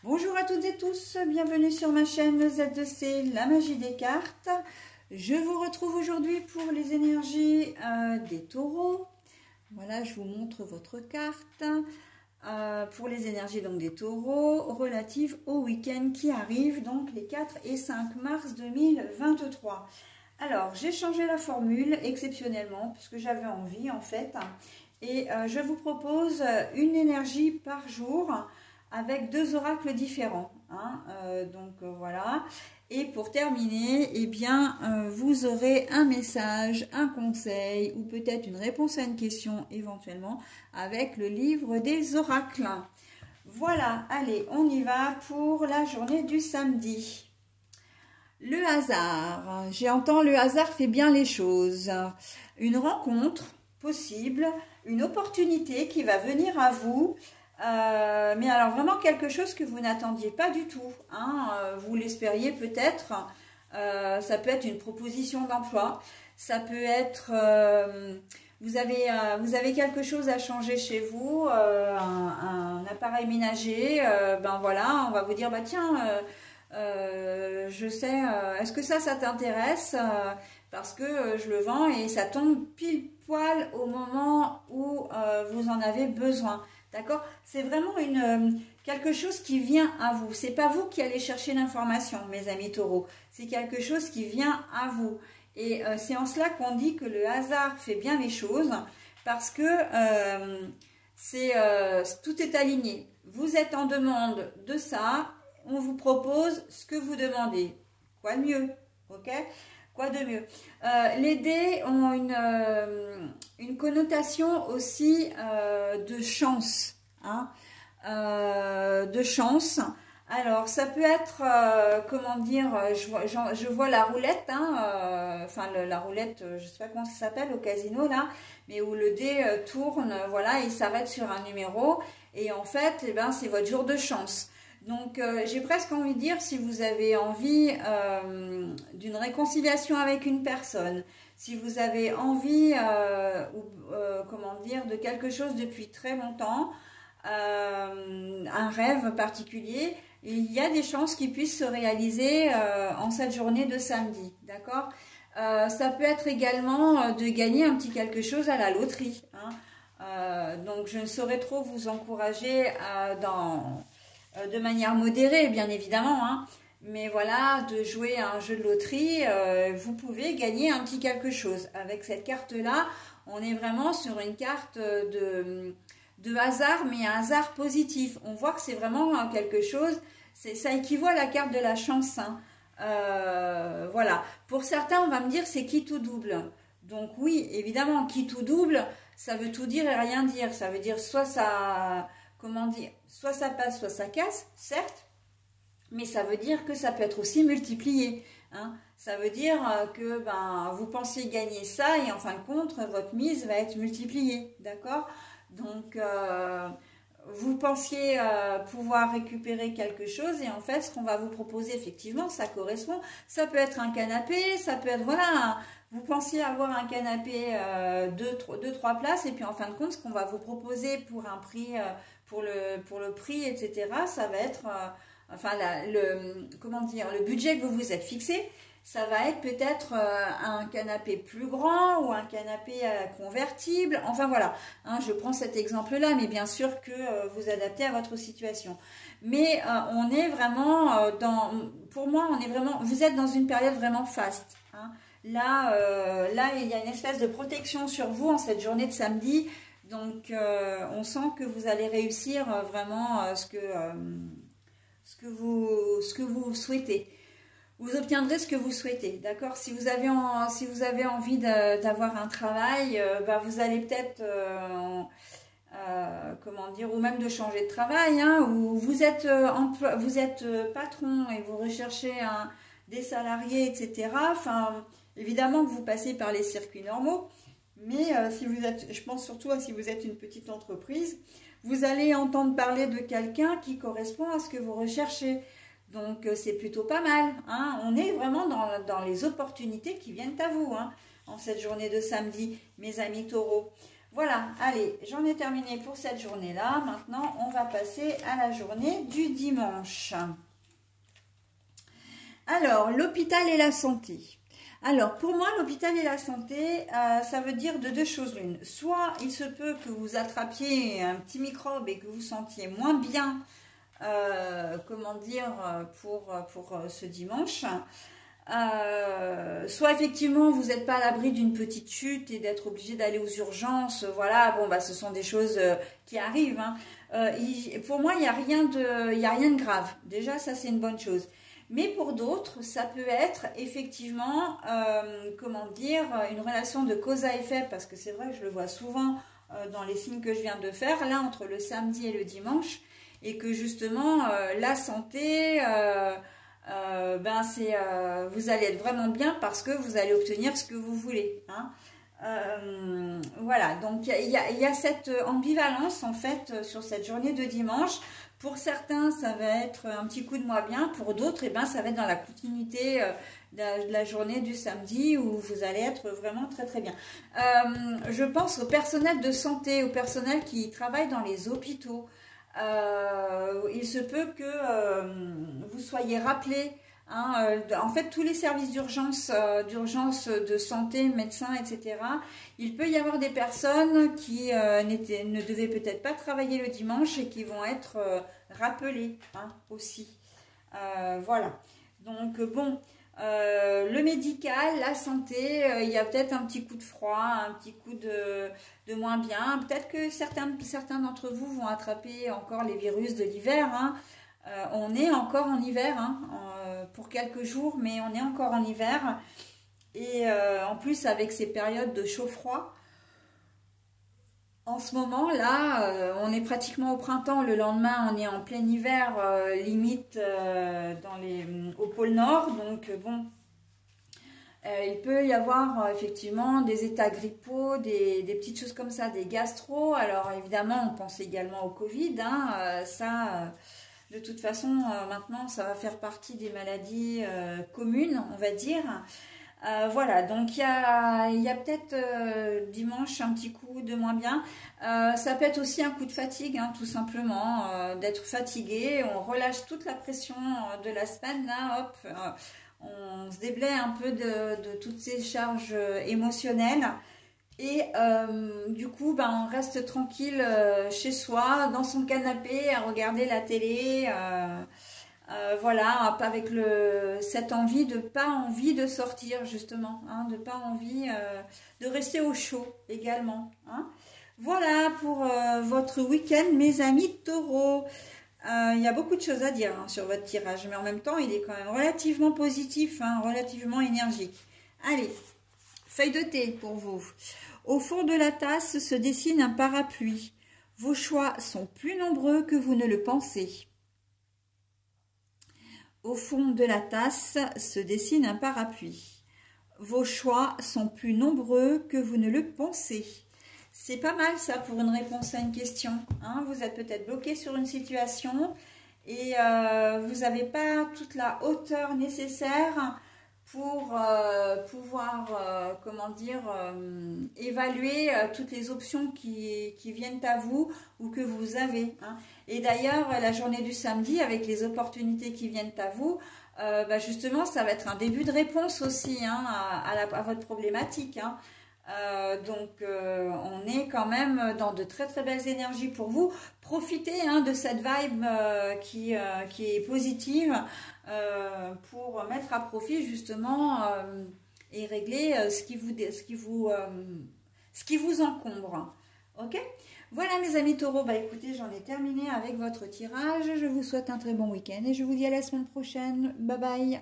Bonjour à toutes et tous, bienvenue sur ma chaîne Z2C, la magie des cartes. Je vous retrouve aujourd'hui pour les énergies des taureaux. Voilà, je vous montre votre carte pour les énergies donc des taureaux relatives au week-end qui arrive, donc les 4 et 5 mars 2023. Alors, j'ai changé la formule exceptionnellement puisque j'avais envie en fait. Et je vous propose une énergie par jour avec 2 oracles différents. Voilà. Et pour terminer, eh bien, vous aurez un message, un conseil ou peut-être une réponse à une question éventuellement avec le livre des oracles. Voilà, allez, on y va pour la journée du samedi. Le hasard. J'entends le hasard fait bien les choses. Une rencontre possible, une opportunité qui va venir à vous. Mais alors vraiment quelque chose que vous n'attendiez pas du tout, hein, vous l'espériez peut-être, ça peut être une proposition d'emploi, ça peut être, vous avez quelque chose à changer chez vous, un appareil ménager, ben voilà, on va vous dire, bah tiens, je sais, est-ce que ça t'intéresse, parce que je le vends et ça tombe pile poil au moment où vous en avez besoin. D'accord? C'est vraiment quelque chose qui vient à vous. C'est pas vous qui allez chercher l'information, mes amis taureaux. C'est quelque chose qui vient à vous. Et c'est en cela qu'on dit que le hasard fait bien les choses, parce que tout est aligné. Vous êtes en demande de ça, on vous propose ce que vous demandez. Quoi de mieux? Ok? Quoi de mieux? Les dés ont une connotation aussi de chance, hein, de chance. Alors, ça peut être, comment dire, je vois la roulette, hein, enfin la roulette, je ne sais pas comment ça s'appelle au casino là, mais où le dé tourne, voilà, il s'arrête sur un numéro et en fait, eh ben, c'est votre jour de chance. Donc, j'ai presque envie de dire, si vous avez envie d'une réconciliation avec une personne, si vous avez envie, comment dire, de quelque chose depuis très longtemps, un rêve particulier, il y a des chances qu'il puisse se réaliser en cette journée de samedi, d'accord? Ça peut être également de gagner un petit quelque chose à la loterie, hein. Donc, je ne saurais trop vous encourager de manière modérée, bien évidemment, hein. Mais voilà, de jouer à un jeu de loterie, vous pouvez gagner un petit quelque chose. Avec cette carte-là, on est vraiment sur une carte de hasard, mais un hasard positif. On voit que c'est vraiment quelque chose, ça équivaut à la carte de la chance, hein. Voilà. Pour certains, on va me dire, c'est qui tout double. Donc oui, évidemment, qui tout double, ça veut tout dire et rien dire. Ça veut dire soit ça... Comment dire, soit ça passe, soit ça casse, certes, mais ça veut dire que ça peut être aussi multiplié, hein. Ça veut dire que ben, vous pensiez gagner ça et en fin de compte, votre mise va être multipliée, d'accord? Donc, vous pensiez pouvoir récupérer quelque chose et en fait, ce qu'on va vous proposer, effectivement, ça correspond. Ça peut être un canapé, ça peut être, voilà, vous pensiez avoir un canapé de 3 places et puis en fin de compte, ce qu'on va vous proposer pour un prix, pour le prix, etc., ça va être, enfin, comment dire, le budget que vous vous êtes fixé, ça va être peut-être un canapé plus grand ou un canapé convertible. Enfin voilà, hein, je prends cet exemple-là, mais bien sûr que vous adaptez à votre situation. Mais on est vraiment pour moi, on est vraiment, vous êtes dans une période vraiment faste, hein. Là, il y a une espèce de protection sur vous en cette journée de samedi. Donc, on sent que vous allez réussir vraiment ce que vous souhaitez. Vous obtiendrez ce que vous souhaitez, d'accord? Si vous avez envie d'avoir un travail, bah, vous allez peut-être, comment dire, ou même de changer de travail, hein, ou vous êtes patron et vous recherchez des salariés, etc. Enfin, évidemment que vous passez par les circuits normaux. Mais si vous êtes, je pense surtout si vous êtes une petite entreprise, vous allez entendre parler de quelqu'un qui correspond à ce que vous recherchez. Donc, c'est plutôt pas mal, hein. On est vraiment dans les opportunités qui viennent à vous, hein, en cette journée de samedi, mes amis taureaux. Voilà, allez, j'en ai terminé pour cette journée-là. Maintenant, on va passer à la journée du dimanche. Alors, l'hôpital et la santé. Alors, pour moi, l'hôpital et la santé, ça veut dire de deux choses l'une. Soit il se peut que vous attrapiez un petit microbe et que vous sentiez moins bien, comment dire, pour ce dimanche. Soit effectivement vous n'êtes pas à l'abri d'une petite chute et d'être obligé d'aller aux urgences, voilà, bon bah ce sont des choses qui arrivent, hein. Pour moi il n'y a rien de grave, déjà ça c'est une bonne chose, mais pour d'autres ça peut être effectivement comment dire, une relation de cause à effet, parce que c'est vrai que je le vois souvent dans les signes que je viens de faire là entre le samedi et le dimanche, et que justement la santé vous allez être vraiment bien parce que vous allez obtenir ce que vous voulez, hein. Voilà, donc il y a cette ambivalence en fait sur cette journée de dimanche. Pour certains ça va être un petit coup de moins bien, pour d'autres ça va être dans la continuité de la journée du samedi où vous allez être vraiment très très bien. Je pense au personnel de santé, au personnel qui travaille dans les hôpitaux. Il se peut que vous soyez rappelé, hein, en fait tous les services d'urgence de santé, médecins, etc. Il peut y avoir des personnes qui ne devaient peut-être pas travailler le dimanche et qui vont être rappelées, hein, aussi. Voilà, donc bon, le médical, la santé, il y a peut-être un petit coup de froid, un petit coup de moins bien. Peut-être que certains d'entre vous vont attraper encore les virus de l'hiver, hein. On est encore en hiver, hein, pour quelques jours, mais on est encore en hiver. Et en plus avec ces périodes de chaud-froid, en ce moment là, on est pratiquement au printemps, le lendemain on est en plein hiver, limite au pôle Nord, donc bon, il peut y avoir effectivement des états grippaux, des petites choses comme ça, des gastro. Alors évidemment on pense également au Covid, hein, de toute façon maintenant ça va faire partie des maladies communes, on va dire. Voilà, donc il y a peut-être dimanche un petit coup de moins bien. Ça peut être aussi un coup de fatigue, hein, tout simplement, d'être fatigué. On relâche toute la pression de la semaine, là, hop, on se déblaye un peu de toutes ces charges émotionnelles. Et du coup, on reste tranquille chez soi, dans son canapé, à regarder la télé. Voilà, avec cette envie pas envie de sortir justement, hein, de pas envie de rester au chaud également, hein. Voilà pour votre week-end mes amis taureaux. Il y a beaucoup de choses à dire, hein, sur votre tirage, mais en même temps il est quand même relativement positif, hein, relativement énergique. Allez, feuille de thé pour vous. Au fond de la tasse se dessine un parapluie. Vos choix sont plus nombreux que vous ne le pensez. Au fond de la tasse se dessine un parapluie. Vos choix sont plus nombreux que vous ne le pensez. C'est pas mal ça pour une réponse à une question, hein. Vous êtes peut-être bloqué sur une situation et vous n'avez pas toute la hauteur nécessaire pour pouvoir, comment dire, évaluer toutes les options qui viennent à vous ou que vous avez, hein. Et d'ailleurs, la journée du samedi, avec les opportunités qui viennent à vous, justement, ça va être un début de réponse aussi, hein, à votre problématique, hein. Donc, on est quand même dans de très très belles énergies pour vous. Profitez, hein, de cette vibe qui est positive pour mettre à profit justement et régler ce qui vous encombre. Ok? Voilà mes amis taureaux, écoutez, j'en ai terminé avec votre tirage. Je vous souhaite un très bon week-end et je vous dis à la semaine prochaine. Bye bye!